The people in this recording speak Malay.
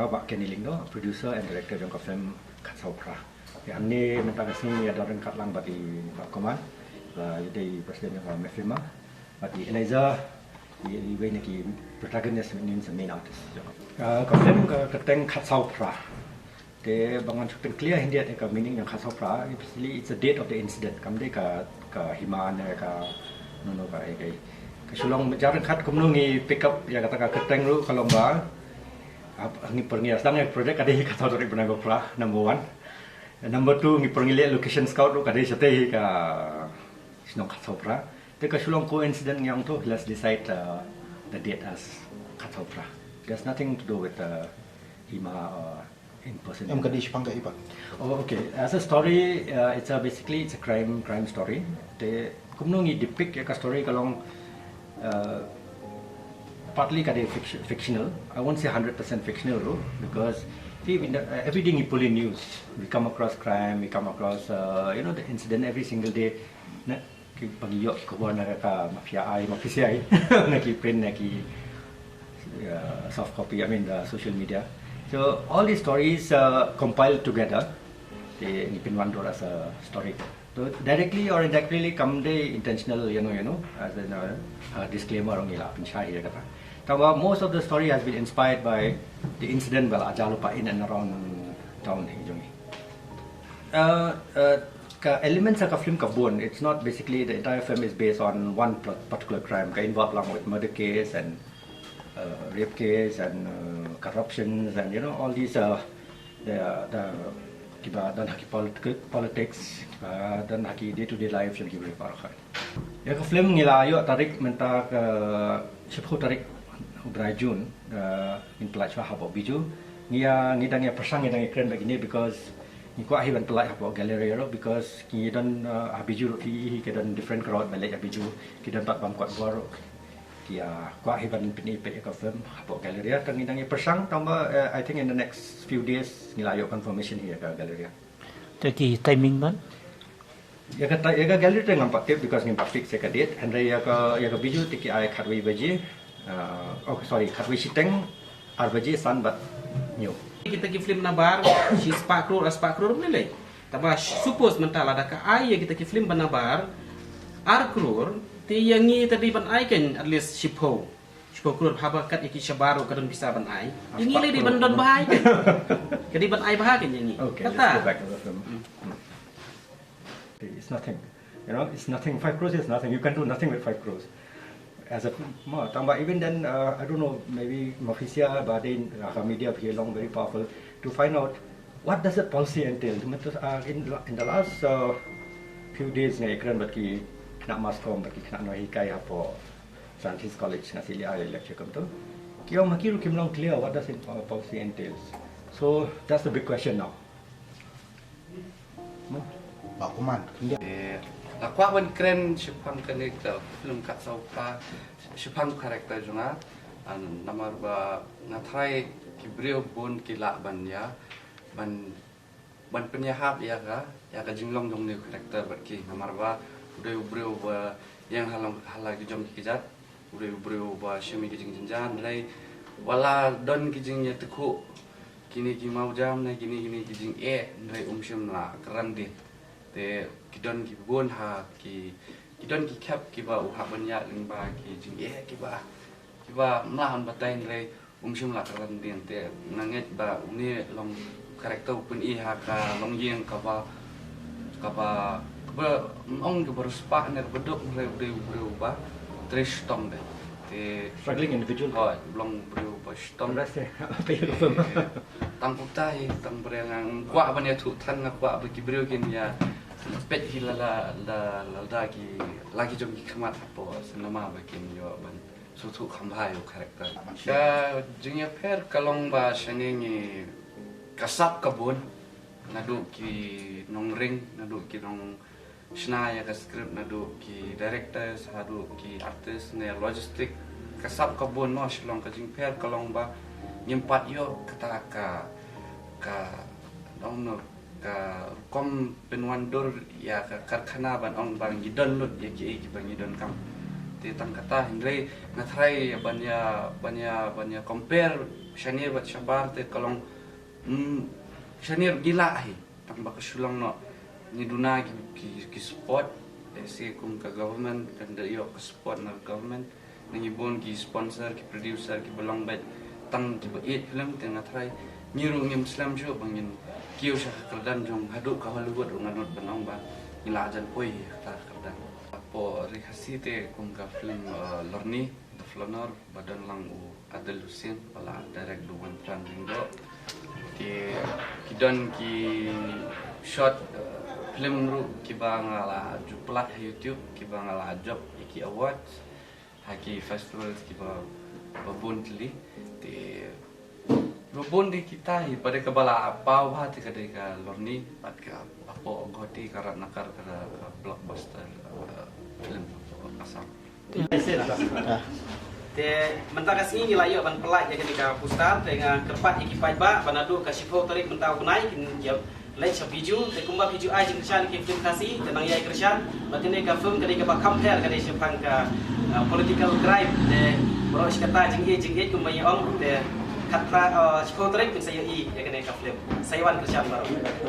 Pak Kenny Ling do, producer and director jangka film Kat Saupra. Yang ni minta kasih ada orang kat lang bagi Pak Koman, jadi presiden yang film, bagi Eliza, di way ni protagonist means the main artist. Kau film keteng Kat Saupra. Dia bangun cukup clear hindi ada ke meaning yang Kat Saupra. Basically it's a date of the incident. Kamde ke Himaan ke nono ke Kesulong jarang kat kumnungi pick up ya kata keteng lu kalau mbak ni pergi sedang yang projek kadeh kata dari Penanggung Plah number 1, number 2 ni pergi lihat location scout lu kadeh seteh ka Sinong Kat Saupra. Tapi kesulong coincident yang tu let's decide the date as Kat Saupra. There's nothing to do with Hima or in person. Em kadeh pangka iba. Oh okay. As a story, it's basically a crime story. Te kumnungi depict ya ka story kalong partly fictional. I won't say 100% fictional though, because every day we pull in news, we come across crime, we come across the incident every single day. Na pagiyok ko ba ka mafia ay, naki print naki soft copy. I mean the social media. So all these stories compiled together, they ngipin one as a story. So directly or indirectly come the intentional, as a disclaimer on ila pinchai here kata. Tawa most of the story has been inspired by the incident well ajalupa in and around town hijongi. Elements of film kabun. It's not basically the entire film is based on one particular crime. Involved along with murder case and rape case and corruptions and all these the dan haki politics dan haki day-to-day life yang kita parakan. Ya ke film ngila ayo tarik menta ke sepuluh tarik Jun in pelacwa habo biju ngidang ya persang ngidang keren begini because ngiku ahiban pelaj habo gallery because ngidang biju ki dan different crowd balik biju kita empat bangkot baru kia ku ahiban pinipe ke film habo gallery tang ngidang persang tambah I think in the next few days ngila ayo confirmation here ke gallery. Jadi timing man? Ya ka gallery tang nampak tip because nampak fix ya ka date and ya ka biju tiki ai khatwi baje khatwi siteng ar baje san bat new. Kita ki film nabar si spak crore nilai. Taba suppose mental ada ka ai kita ki film banabar ar crore ti yangi tadi ban ai kan at least shipho crore haba kat iki shabaru kadon bisa ban ai. Yangi le di bandon bahai kan. Kadi ban ai bahai kan yangi. Okay, kata let's go back to the film. It's nothing. It's nothing. 5 crores is nothing. You can do nothing with 5 crores. As a tambah even then, I don't know, maybe Mafisia, but in media here long very powerful to find out what does the policy entail. In the last few days, nga ikran bagi kena maskom bagi kena nohikai apa Scientist College nga sila ay lecture kam to. Kaya makiru kim long clear what does policy entails. So that's the big question now. Pak Koman. Aku akan keren sepang kenik film Kat Saupra sepang karakter juga nama ba ngatrai kibriu bun kila ban ya ban penyahap ya ka jinglong dong ni karakter berki nama ba udah ba yang halang jom kijat udah ba shumi kijing jenjan lai wala don kijingnya teku kini mau jam na gini kijing lai shum la keren deh te kidon ki bon ha kidon ki kap ki ba ha banya ling ba ki jing ki ba mlahan batain le shum la karan den te nanget ba ni long karakter pun ha ka long yeng ka ba ong ke berspa ner bedok le ba trish tong de te Struggling individual. Belum berubah stom Rasa apa yang film? tang putai tang berengang kwa banya tu tan kwa bagi beriu kin ya pet hilala la lagi jom khamat po senama bakin yo ban sutu khambai karakter ya jingya per kalong ba shangengi kasap kabun nadu ki nongring nadu ki nong snaya ka script nadu ki directors hadu ki artist ne logistic kasap kabun no shlong ka jing per kalong ba nyempat yo kata ka dong ka kom penwandur ya ka karkhana ban ong bang gidon lut ya ki bang gidon kam ti tang kata hindre ngathrai banya compare Shanir bat Shabar te kalong Shanir gila hi tambah kesulang no ni duna ki support si kum ka government kan da yo ka support na government ni bon ki sponsor ki producer ki belong bet tang ki bait film tengah try nyiru ngim Islam jo bangin kiu sha kerdan jong hadu ka Hollywood nganot banong ba ilajan poi ta kerdan apo rehasi te kum ka film lorni the flonor badan lang u Adel Hussein pala direct duwan tran ringdo kidon ki shot film ru ki bangala juplat YouTube ki bangala job ki award haki festival ki babon tli ti babon di kita hi pada kebala apa bah ti kadai ka lorni pat ka apo goti karat nakar ka blockbuster film asam te mentah kasih ni layo ban pelaj ya ketika pusat dengan kerpat ekipai ba banadu ka sipo tarik mentau kunai kin jab lai sapiju te kumba piju ai jing chan ki film kasih tenang yai kersan batine ka film ketika ba compare kadai sepang ka political crime te boros kata jing e kumba yong te katra sipo tarik kin saya i ya ketika film saywan kersan baru